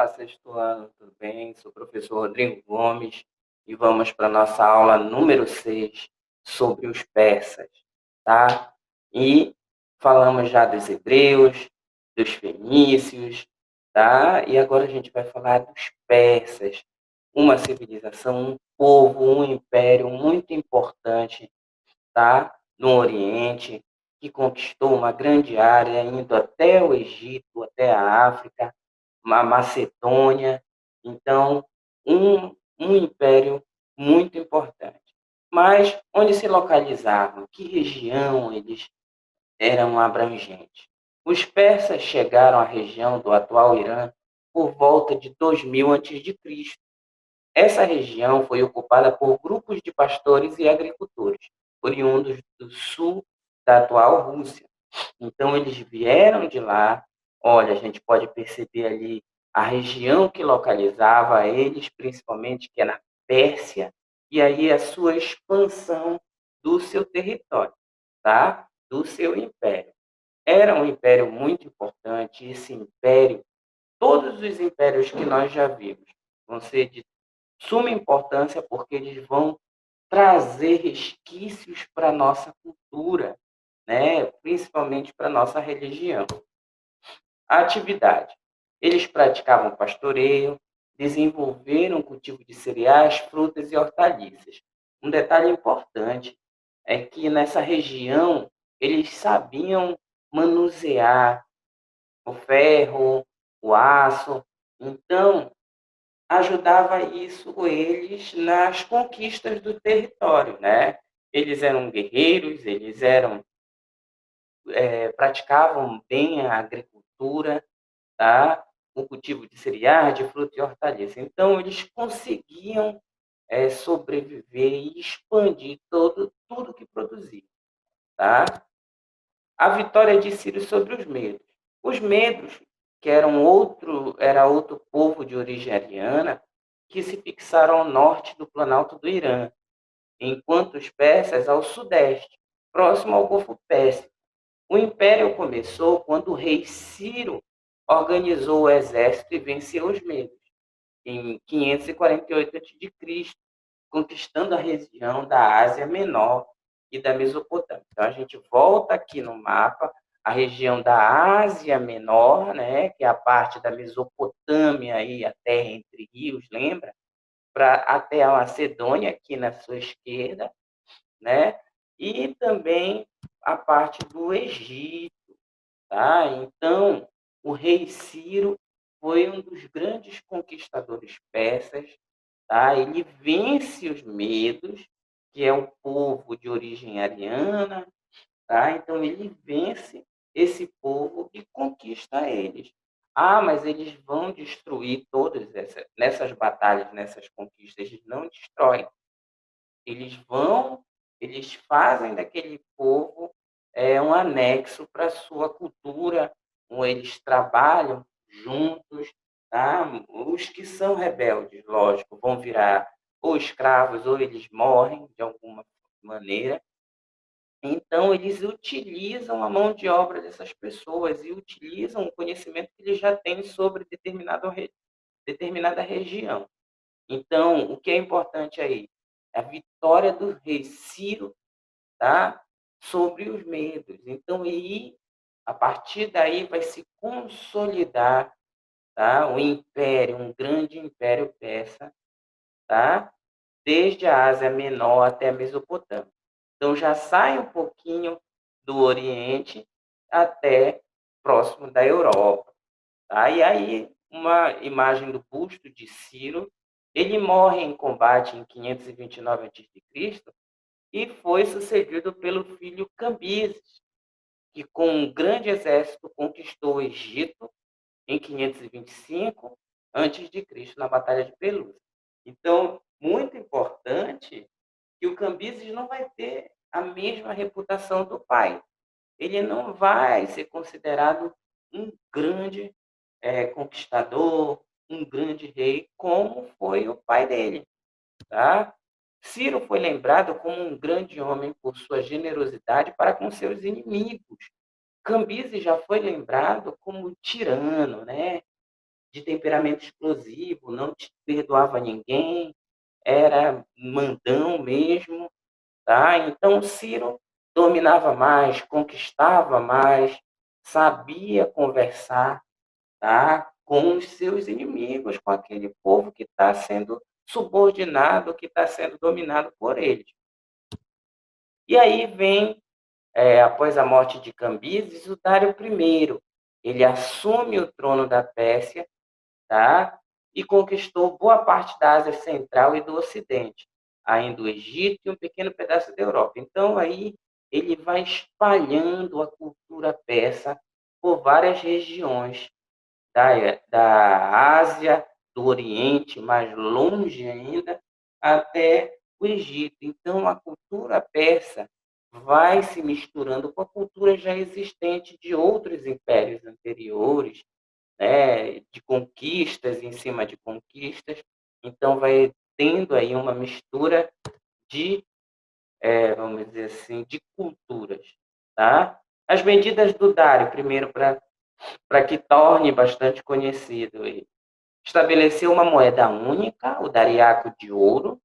Olá, sexto ano, tudo bem? Sou o professor Rodrigo Gomes e vamos para a nossa aula número 6 sobre os persas, tá? E falamos já dos hebreus, dos fenícios, tá? E agora a gente vai falar dos persas, uma civilização, um povo, um império muito importante, tá? No Oriente, que conquistou uma grande área, indo até o Egito, até a África, uma Macedônia. Então, um império muito importante. Mas onde se localizavam? Que região eles eram abrangentes? Os persas chegaram à região do atual Irã por volta de 2000 a.C. Essa região foi ocupada por grupos de pastores e agricultores, oriundos do sul da atual Rússia. Então, eles vieram de lá. Olha, a gente pode perceber ali a região que localizava eles, principalmente, que é na Pérsia, e aí a sua expansão do seu território, tá? Do seu império. Era um império muito importante. Esse império, todos os impérios que nós já vimos, vão ser de suma importância porque eles vão trazer resquícios para a nossa cultura, né? Principalmente para a nossa religião. A atividade. Eles praticavam pastoreio, desenvolveram o cultivo de cereais, frutas e hortaliças. Um detalhe importante é que nessa região eles sabiam manusear o ferro, o aço. Então, ajudava isso eles nas conquistas do território, né? Eles eram guerreiros, eles praticavam bem a agricultura, tá? O cultivo de cereais, de fruta e hortaliça. Então, eles conseguiam sobreviver e expandir tudo que produziam, tá? A vitória de Ciro sobre os medos. Os medos, que era outro povo de origem ariana, que se fixaram ao norte do Planalto do Irã, enquanto os persas ao sudeste, próximo ao Golfo Pérsico. O império começou quando o rei Ciro organizou o exército e venceu os medos, em 548 a.C., conquistando a região da Ásia Menor e da Mesopotâmia. Então, a gente volta aqui no mapa, a região da Ásia Menor, né, que é a parte da Mesopotâmia, aí, a terra entre rios, lembra? Até a Macedônia, aqui na sua esquerda, né? E também a parte do Egito, tá? Então, o rei Ciro foi um dos grandes conquistadores persas, tá? Ele vence os medos, que é um povo de origem ariana, tá? Então, ele vence esse povo e conquista eles. Ah, mas eles vão destruir nessas batalhas, nessas conquistas, eles não destroem. Eles vão, eles fazem daquele povo um anexo para a sua cultura, ou eles trabalham juntos, tá? Os que são rebeldes, lógico, vão virar ou escravos ou eles morrem de alguma maneira. Então, eles utilizam a mão de obra dessas pessoas e utilizam o conhecimento que eles já têm sobre determinada região. Então, o que é importante aí? É a vitória do rei Ciro, tá? Sobre os medos. Então, aí, a partir daí, vai se consolidar, tá? O império, um grande império persa, tá? Desde a Ásia Menor até a Mesopotâmia. Então, já sai um pouquinho do Oriente até próximo da Europa. Tá? E aí, uma imagem do busto de Ciro, ele morre em combate em 529 a.C. e foi sucedido pelo filho Cambises, que com um grande exército conquistou o Egito em 525 a.C., na Batalha de Pelúcia. Então, muito importante que o Cambises não vai ter a mesma reputação do pai. Ele não vai ser considerado um grande conquistador, um grande rei, como foi o pai dele. Tá? Ciro foi lembrado como um grande homem por sua generosidade para com seus inimigos. Cambises já foi lembrado como tirano, né? de temperamento explosivo, não perdoava ninguém, era mandão mesmo, tá? Então Ciro dominava mais, conquistava mais, sabia conversar, tá? Com os seus inimigos, com aquele povo que está sendo subordinado, que está sendo dominado por eles. E aí vem, após a morte de Cambises, o Dário I. Ele assume o trono da Pérsia, tá? E conquistou boa parte da Ásia Central e do Ocidente, ainda o Egito e um pequeno pedaço da Europa. Então, aí, ele vai espalhando a cultura persa por várias regiões da Ásia, do Oriente, mais longe ainda, até o Egito. Então, a cultura persa vai se misturando com a cultura já existente de outros impérios anteriores, né, de conquistas em cima de conquistas. Então, vai tendo aí uma mistura de, vamos dizer assim, de culturas. Tá? As medidas do Dário, primeiro, para que torne bastante conhecido ele. Estabeleceu uma moeda única, o dariaco de ouro,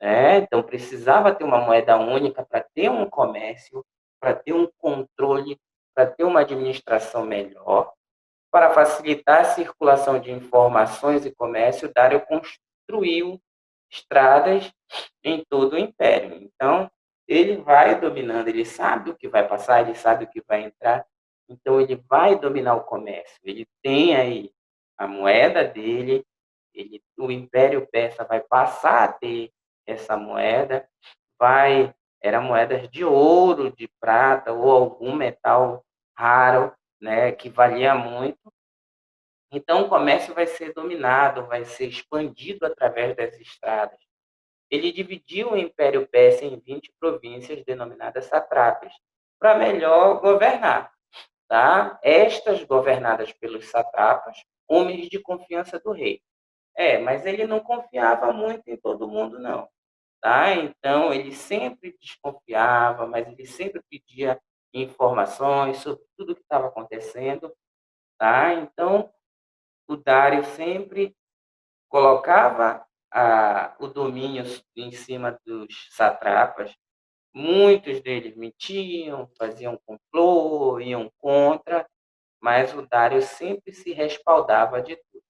né? Então precisava ter uma moeda única para ter um comércio, para ter um controle, para ter uma administração melhor. Para facilitar a circulação de informações e comércio, Dário construiu estradas em todo o império. Então, ele vai dominando, ele sabe o que vai passar, ele sabe o que vai entrar, então ele vai dominar o comércio. Ele tem aí a moeda dele, o Império Persa vai passar a ter essa moeda, era moedas de ouro, de prata ou algum metal raro, né, que valia muito. Então o comércio vai ser dominado, vai ser expandido através das estradas. Ele dividiu o Império Persa em 20 províncias denominadas satrápias, para melhor governar. Tá? Estas governadas pelos satrapas, homens de confiança do rei. Mas ele não confiava muito em todo mundo, não. Tá? Então, ele sempre desconfiava, mas ele sempre pedia informações sobre tudo o que estava acontecendo. Tá? Então, o Dário sempre colocava o domínio em cima dos satrapas. Muitos deles mentiam, faziam complô, iam contra, mas o Dário sempre se respaldava de tudo.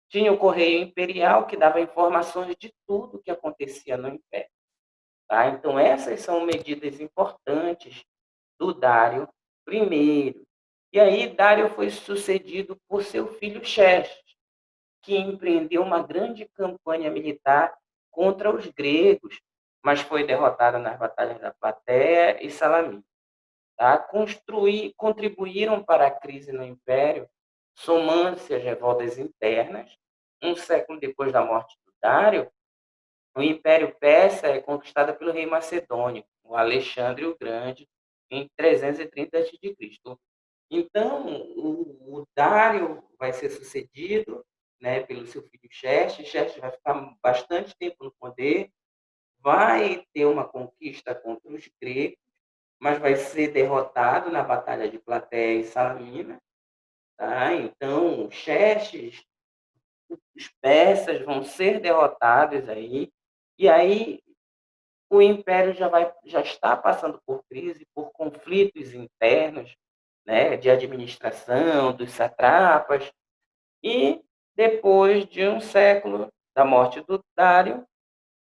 Tinha o Correio Imperial, que dava informações de tudo que acontecia no Império. Tá? Então, essas são medidas importantes do Dário I. E aí, Dário foi sucedido por seu filho Xerxes, que empreendeu uma grande campanha militar contra os gregos, mas foi derrotado nas batalhas da Platéia e Salamina. Tá? Contribuíram para a crise no Império, somando-se às revoltas internas. Um século depois da morte do Dário, o Império Persa é conquistado pelo rei macedônio, o Alexandre o Grande, em 330 a.C. Então, o Dário vai ser sucedido, né, pelo seu filho Xerxes. Xerxes vai ficar bastante tempo no poder, vai ter uma conquista contra os gregos, mas vai ser derrotado na Batalha de Platéia e Salamina. Tá? Então, Xerxes, os persas vão ser derrotados aí, e aí o império já está passando por crise, por conflitos internos, né, de administração, dos satrapas, e depois de um século da morte do Dário,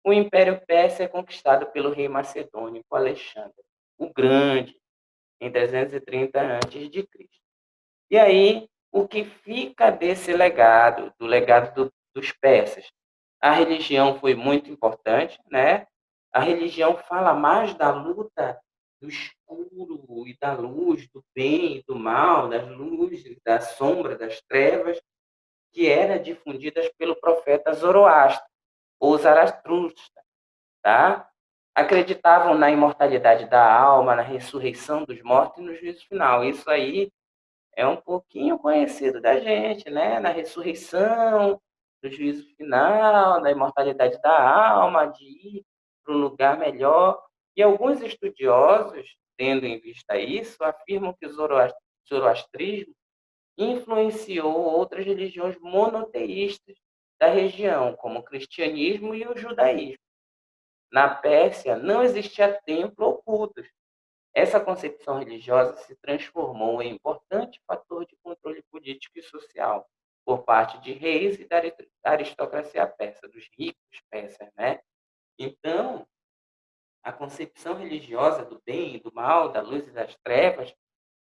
o Império Persa é conquistado pelo rei macedônio Alexandre o Grande, em 330 a.C. E aí, o que fica desse legado, do legado dos persas? A religião foi muito importante, né? A religião fala mais da luta do escuro e da luz, do bem e do mal, das luzes, da sombra, das trevas, que eram difundidas pelo profeta Zoroastro, ou Zaratustra, tá? Acreditavam na imortalidade da alma, na ressurreição dos mortos e no juízo final. Isso aí é um pouquinho conhecido da gente, né? Na ressurreição, no juízo final, na imortalidade da alma, de ir para um lugar melhor. E alguns estudiosos, tendo em vista isso, afirmam que o zoroastrismo influenciou outras religiões monoteístas da região, como o cristianismo e o judaísmo. Na Pérsia, não existia templo ou cultos. Essa concepção religiosa se transformou em importante fator de controle político e social por parte de reis e da aristocracia persa, dos ricos persas, né? Então, a concepção religiosa do bem e do mal, da luz e das trevas,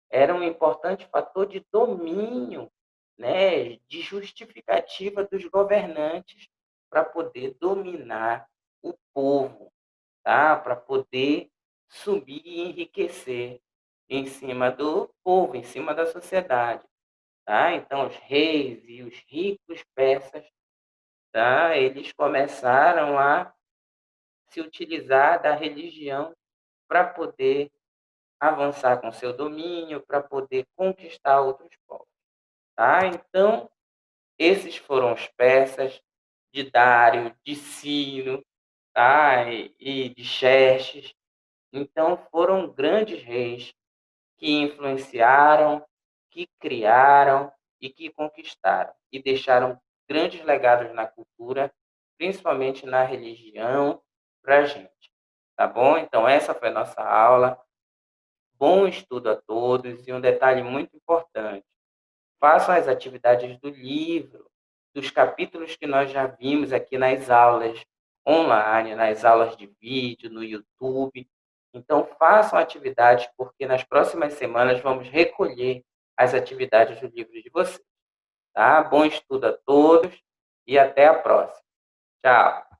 era um importante fator de domínio, né, de justificativa dos governantes para poder dominar o povo, tá? Para poder subir e enriquecer em cima do povo, em cima da sociedade, tá? Então, os reis e os ricos persas, tá? Eles começaram a se utilizar da religião para poder avançar com seu domínio, para poder conquistar outros povos, tá? Então, esses foram os persas de Dário, de Ciro, tá? E de Xerxes. Então, foram grandes reis que influenciaram, que criaram e que conquistaram, e deixaram grandes legados na cultura, principalmente na religião, para a gente. Tá bom? Então, essa foi a nossa aula. Bom estudo a todos e um detalhe muito importante: façam as atividades do livro, dos capítulos que nós já vimos aqui nas aulas online, nas aulas de vídeo, no YouTube. Então, façam atividades, porque nas próximas semanas vamos recolher as atividades do livro de vocês. Tá? Bom estudo a todos e até a próxima. Tchau!